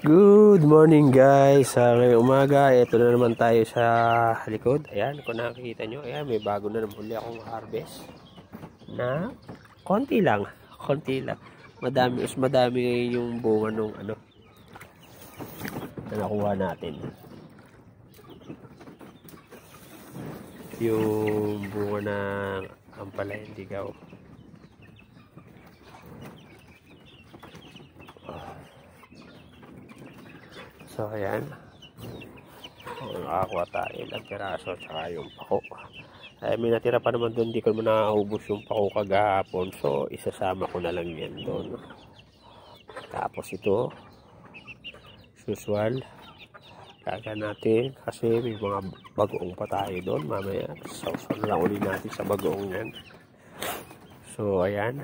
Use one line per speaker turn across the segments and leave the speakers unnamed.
Good morning guys, sa ngayong umaga, ito na naman tayo sa likod. Ayan, kung nakikita nyo, ayan, may bago na naman akong harvest na konti lang. Madami ngayon yung bunga nung na nakuha natin. Yung bunga ng ampalayan ligaw. So ayan, nakakuha tayo ng piraso tsaka yung pako. Ay, may natira pa naman doon, di ko naman nakaubos yung pako kagahapon, so isasama ko na lang yan doon. Tapos ito usual kaga natin kasi may mga bagoong pa tayo doon. Mamaya sausaw na lang ulit natin sa bagoong yan. So ayan,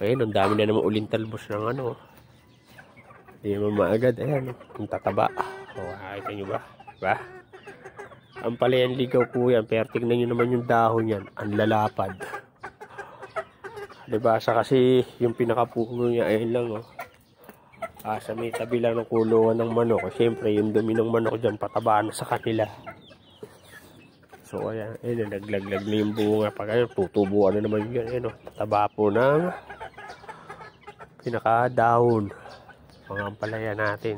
ang dami na naman uling talbos ng hindi naman maagad. Ayan, yung tataba. O, nakita nyo ba? Diba? Ang palayan ligaw po yan. Pero tignan nyo naman yung dahon yan. Ang lalapad. Diba? Sa kasi yung pinakapuno niya, ayun lang, sa may tabi lang ng kulungan ng manok. Siyempre, yung dumi ng manok dyan, pataba na sa kanila. So, ayan. Ayun, naglaglag na yung bunga. Pag ayun, tutubuan na naman yun. Ayun, tataba po ng pinakadahon. Mga ampalaya natin.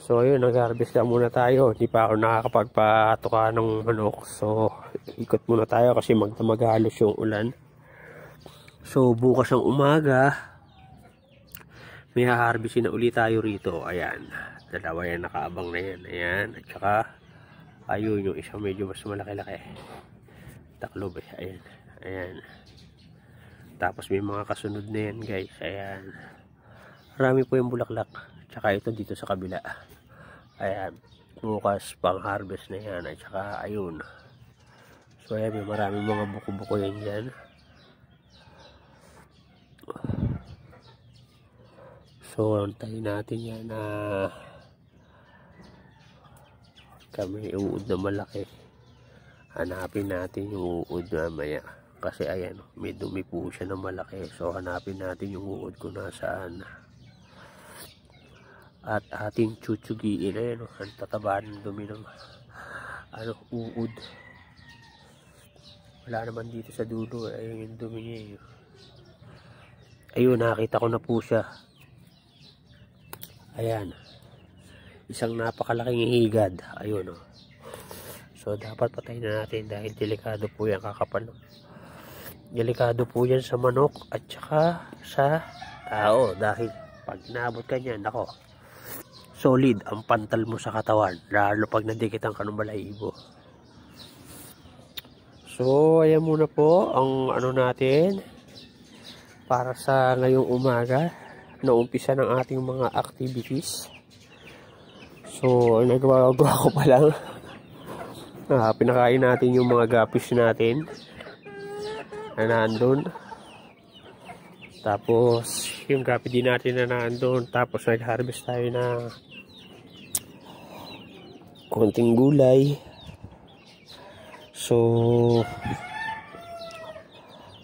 So ayun, nag-harvest na muna tayo. Hindi pa ako nakakapagpatuka ng manok. So ikot muna tayo kasi maghalos yung ulan. So bukas ng umaga may haharvestin na ulit tayo rito. Ayan, dalawa yan, nakaabang na yan. Ayan, at saka ayun, yung isang medyo mas malaki-laki, taklob eh. Ayan. Tapos may mga kasunod na yan guys. Ayan, marami po yung bulaklak. Tsaka ito dito sa kabila. Ayan, bukas pang harvest na yan. At tsaka ayun. So ayan, may maraming mga buko-buko yan dyan. So antayin natin yan na kami uud na malaki. Hanapin natin yung uud na maya. Kasi ayan, may dumi po siya na malaki. So hanapin natin yung uud kung nasaan. At ating tsutsugiin. Ayan, ang tataba ng dumi ng uud. Wala naman dito sa dulo. Ayun yung dumi niya. Ayun, nakita ko na po siya. Ayan, isang napakalaking higad. Ayun, so dapat patayin na natin dahil delikado po yan, kakapal. Delikado po yan sa manok at saka sa tao dahil pag naabot ka niyan, nako, solid ang pantal mo sa katawan, lalo pag nadikitan ka ng balahibo. So ayan muna po ang natin para sa ngayong umaga na umpisa ng ating mga activities. So nagawa ko pa lang, pinakain natin yung mga gapis natin na nandun. Tapos yung gapi din natin na nandun. Tapos nag-harvest tayo na konting gulay. So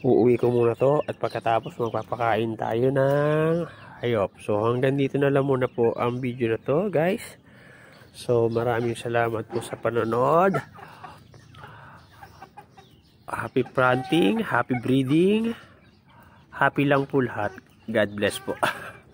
uuwi ko muna to at pagkatapos magpapakain tayo ng hayop. So hanggang dito na lang muna po ang video na to guys. So maraming salamat po sa panonood. Happy planting, happy breeding, happy lang po lahat. God bless po.